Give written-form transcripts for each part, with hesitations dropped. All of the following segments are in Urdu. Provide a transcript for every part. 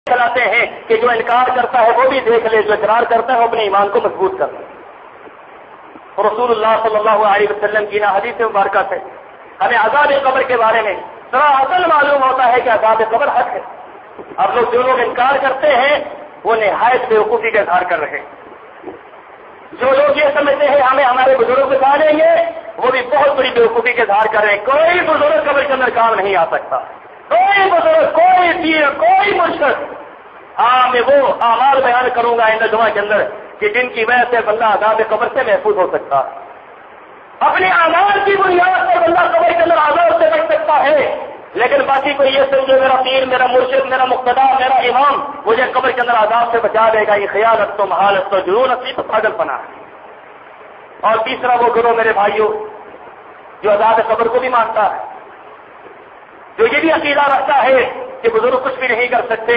چلاتے ہیں کہ جو انکار کرتا ہے وہ بھی دیکھ لے، جو اقرار کرتا ہے وہ اپنے ایمان کو مضبوط کر لے۔ رسول اللہ صلی اللہ علیہ وسلم کی حدیث مبارکہ سے ہمیں عذاب قبر کے بارے میں سراحتاً معلوم ہوتا ہے کہ عذاب قبر حق ہے۔ اب جو لوگ انکار کرتے ہیں وہ نہایت بیوقوفی کا اظہار کر رہے ہیں۔ جو لوگ یہ سمجھتے ہیں ہمیں ہمارے بزرگ بتا دیں گے، وہ بھی بہت بڑی بیوقوفی کا اظہار کر رہے ہیں۔ کوئی بزرگ قبر کے اندر کام نہیں آ سکتا، کوئی بزرگ، کوئی پیر، کوئی مرشد۔ ہاں میں وہ اعمال بیان کروں گا آئندہ جمعہ کے اندر کہ جن کی وجہ سے بندہ عذاب قبر سے محفوظ ہو سکتا ہے۔ اپنے اعمال کی بنیاد پر بندہ قبر کے اندر عذاب سے بچ سکتا ہے، لیکن باقی کوئی یہ سمجھے میرا پیر، میرا مرشد، میرا مقتدا، میرا امام مجھے قبر کے اندر عذاب سے بچا دے گا، یہ خیالت تو محالت تو جنون اصلی تو پاگل پنا ہے۔ اور تیسرا وہ گروہ میرے بھائیوں جو عذاب قبر کو بھی مانتا ہے، جو یہ بھی عقیدہ رکھتا ہے کہ بزرگ کچھ بھی نہیں کر سکتے،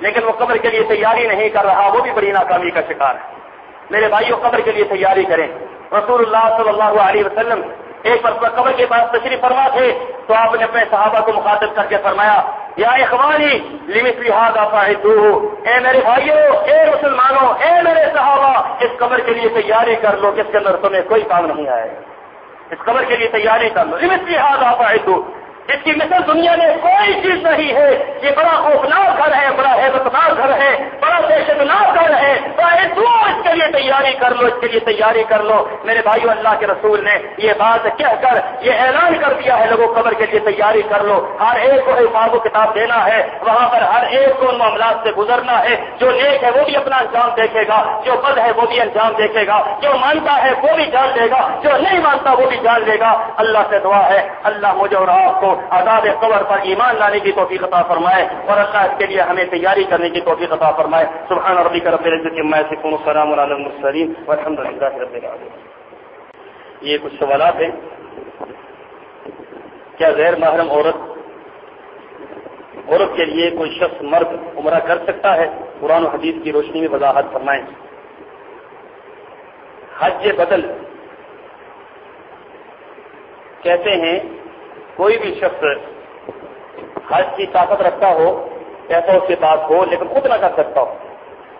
لیکن وہ قبر کے لیے تیاری نہیں کر رہا، وہ بھی بڑی ناکامی کا شکار ہے۔ میرے بھائیوں قبر کے لیے تیاری کریں۔ رسول اللہ صلی اللہ علیہ وسلم ایک مرتبہ قبر کے پاس تشریف فرما تھے تو آپ نے اپنے صحابہ کو مخاطب کر کے فرمایا، یا اخوانی لمثل ھذا فاعدوہ، اے میرے بھائیوں، اے مسلمانوں، اے میرے صحابہ، اس قبر کے لیے تیاری کر لو جس کے اندر تمہیں کوئی کام نہیں آئے گا۔ اس قبر کے لیے تیاری کر لو، لمثل ھذا فاعدوہ، اس کی مثل دنیا میں کوئی چیز نہیں ہے۔ یہ بڑا خوفناک گھر ہے، بڑا ہیبتناک گھر ہے، بڑا دہشتناک گھر ہے، اس کے لیے تیاری کر لو، اس کے لیے تیاری کر لو۔ میرے بھائیو، اللہ کے رسول نے یہ بات کہہ کر یہ اعلان کر دیا ہے، لوگوں قبر کے لیے تیاری کر لو۔ ہر ایک کو حساب و کتاب دینا ہے، وہاں پر ہر ایک کو ان معاملات سے گزرنا ہے۔ جو نیک ہے وہ بھی اپنا انجام دیکھے گا، جو بد ہے وہ بھی انجام دیکھے گا، جو مانتا ہے وہ بھی جان لے گا، جو نہیں مانتا وہ بھی جان لے گا۔ اللہ سے دعا ہے اللہ مجھے اور آپ کو عذاب قبر پر ایمان لانے کی توفیق عطا فرمائے، اور اللہ اس کے لیے ہمیں تیاری کرنے کی توفیق عطا فرمائے۔ سبحان ربک رب العزۃ عما یصفون وسلام علی المرسلین والحمد للہ رب العالمین۔ یہ کچھ سوالات ہیں۔ کیا غیر محرم عورت کے لیے کوئی شخص مرد عمرہ کر سکتا ہے؟ قرآن و حدیث کی روشنی میں وضاحت فرمائیں۔ حج بدل کہتے ہیں کوئی بھی شخص حج کی طاقت رکھتا ہو، پیسہ اس کے پاس ہو لیکن خود نہ کر سکتا ہو،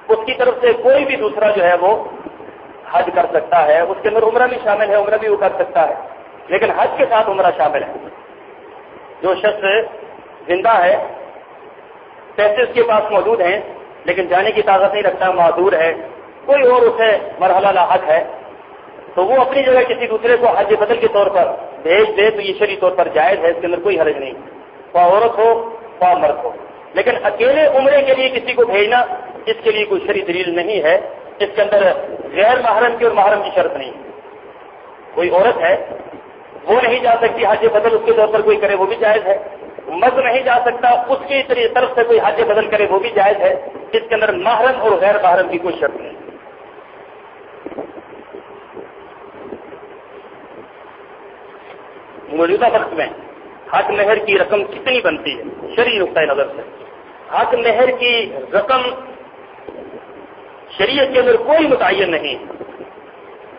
اس کی طرف سے کوئی بھی دوسرا جو ہے وہ حج کر سکتا ہے۔ اس کے اندر عمرہ بھی شامل ہے، عمرہ بھی وہ کر سکتا ہے، لیکن حج کے ساتھ عمرہ شامل ہے۔ جو شخص زندہ ہے، پیسے اس کے پاس موجود ہیں لیکن جانے کی طاقت نہیں رکھتا، معذور ہے، کوئی اور اسے مرحلہ لاحق ہے، تو وہ اپنی جگہ کسی دوسرے کو حج بدل کے طور پر بھیج دے تو یہ شرعی طور پر جائز ہے، اس کے اندر کوئی حرج نہیں، خواہ عورت ہو خواہ مرد ہو۔ لیکن اکیلے عمرے کے لیے کسی کو بھیجنا، اس کے لیے کوئی شرعی دلیل نہیں ہے، اس کے اندر غیر محرم کی اور محرم کی شرط نہیں۔ کوئی عورت ہے وہ نہیں جا سکتی حج بدل، اس کے طور پر کوئی کرے وہ بھی جائز ہے۔ مرد نہیں جا سکتا، اس کی طرف سے کوئی حج بدل کرے وہ بھی جائز ہے، اس کے اندر محرم اور غیر محرم کی کوئی شرط نہیں۔ موجودہ وقت میں حق مہر کی رقم کتنی بنتی ہے شرعی نقطۂ نظر سے؟ حق مہر کی رقم شریعت کے اندر کوئی متعین نہیں،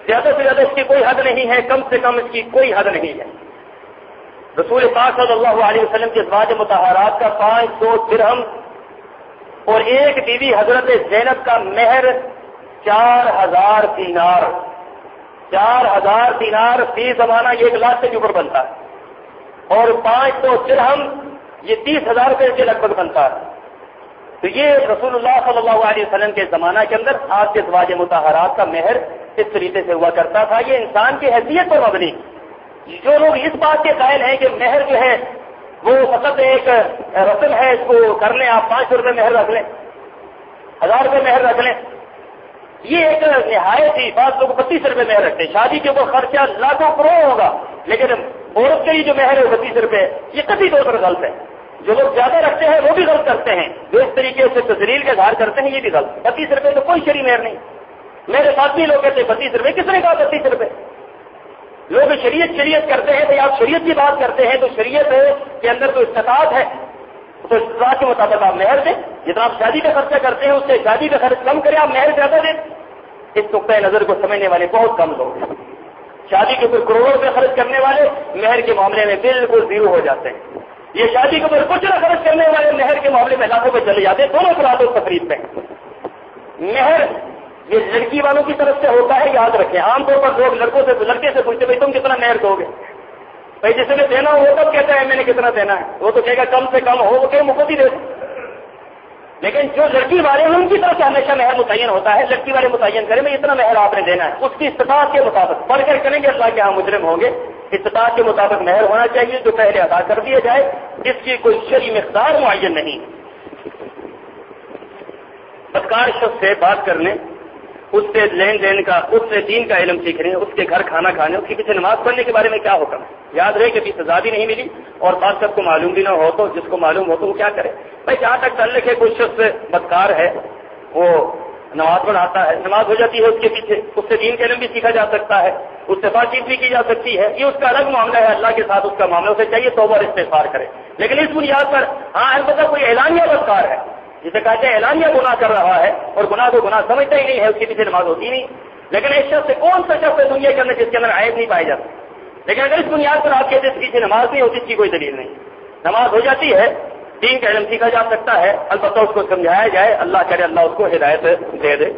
زیادہ سے زیادہ اس کی کوئی حد نہیں ہے، کم سے کم اس کی کوئی حد نہیں ہے۔ رسول پاک صلی اللہ علیہ وسلم کے ازواج مطہرات کا 500 درہم اور ایک بیوی حضرت زینب کا مہر 4000 دینار، 4000 دینار فی زمانہ یہ 1 لاکھ سے اوپر بنتا ہے، اور 500 درہم یہ 30,000 روپے کے لگ بھگ بنتا ہے۔ تو یہ رسول اللہ صلی اللہ علیہ وسلم کے زمانہ کے اندر آپ کے ازواج مطہرات کا مہر اس طریقے سے ہوا کرتا تھا۔ یہ انسان کی حیثیت پر مبنی۔ جو لوگ اس بات کے قائل ہیں کہ مہر جو ہے وہ فقط ایک رسم ہے، اس کو کر لیں، آپ 500 روپے مہر رکھ لیں، 1000 روپے مہر رکھ لیں، یہ ایک نہایت ہی بعض لوگ 32 روپے مہر رکھتے ہیں۔ شادی کے اوپر خرچہ لاکھوں کروڑوں ہوگا، لیکن عورت کے لیے جو مہر ہے 32 روپے، یہ قطعی طور پر غلط ہے۔ جو لوگ زیادہ رکھتے ہیں وہ بھی غلط کرتے ہیں، جو اس طریقے سے تذلیل کا اظہار کرتے ہیں یہ بھی غلط۔ 32 روپے تو کوئی شرعی مہر نہیں۔ میرے ساتھ بھی لوگ کہتے ہیں 32 روپے، کس نے کہا 32 روپے؟ لوگ شریعت کرتے ہیں، تو آپ شریعت کی بات کرتے ہیں تو شریعت کے اندر تو استطاعت ہے، تو استطاعت کے مطابق آپ مہر دیں۔ جتنا آپ شادی کا خرچہ کرتے ہیں اس سے شادی کا خرچ کم کریں، آپ مہر زیادہ دیں۔ اس نقطۂ نظر کو سمجھنے والے بہت کم لوگ ہیں۔ شادی کے اوپر کروڑوں روپے خرچ کرنے والے مہر کے معاملے میں بالکل زیرو ہو جاتے ہیں۔ یہ شادی کے اوپر کچھ نہ خرچ کرنے والے مہر کے معاملے میں لاکھوں پہ چلے جاتے ہیں، دونوں افراد و تفریح پہ۔ مہر یہ لڑکی والوں کی طرف سے ہوتا ہے، یاد رکھیں۔ عام طور پر لوگ لڑکے سے پوچھتے بھائی تم کتنا مہر دو گے؟ بھائی جس نے دینا ہو وہ تب کہتا ہے میں نے کتنا دینا ہے، وہ تو کہے گا کم سے کم ہو، وہ کہ مفت ہی دے دیں۔ لیکن جو لڑکی والے ہیں ان کی طرف سے ہمیشہ مہر متعین ہوتا ہے، لڑکی والے متعین کریں میں اتنا مہر آپ نے دینا ہے، اس کی استطاعت کے مطابق پڑھ کر کریں گے اللہ کے ہاں مجرم ہوں گے۔ استطاعت کے مطابق مہر ہونا چاہیے جو پہلے ادا کر دیا جائے، جس کی کوئی شرعی مقدار معین نہیں۔ بدکار شخص سے بات کرنے، اس سے لین دین کا، اس سے دین کا علم سیکھنے، اس کے گھر کھانا کھانے، اس کے پیچھے نماز پڑھنے کے بارے میں کیا حکم ہے؟ یاد رہے کہ ابھی سزا بھی نہیں ملی اور بات سب کو معلوم بھی نہ ہو، تو جس کو معلوم ہو تو وہ کیا کرے؟ بھائی جہاں تک تعلق ہے کوئی شخص بدکار ہے، وہ نماز پڑھاتا ہے، نماز ہو جاتی ہے اس کے پیچھے، اس سے دین کا علم بھی سیکھا جا سکتا ہے، اس سے بات چیت بھی کی جا سکتی ہے، یہ اس کا الگ معاملہ ہے، اللہ کے ساتھ اس کا معاملہ، اسے چاہیے توبہ اور استغفار کرے۔ لیکن اس بنیاد پر ہاں البتہ کوئی اعلانیہ بدکار ہے جسے کہتے ہیں اعلانیہ گناہ کر رہا ہے اور گناہ کو گناہ سمجھتا ہی نہیں ہے، اس کے پیچھے نماز ہوتی نہیں، لیکن اس شخص سے کون سا شخص ہے دنیا کے اندر جس کے اندر عیب نہیں پائے جاتے؟ لیکن اگر اس بنیاد پر آپ کہتے ہیں اس کے پیچھے نماز نہیں ہوتی، اس کی کوئی دلیل نہیں۔ نماز ہو جاتی ہے، دین کا علم سیکھا جا سکتا ہے، البتہ اس کو سمجھایا جائے، اللہ کرے اللہ اس کو ہدایت دے دے۔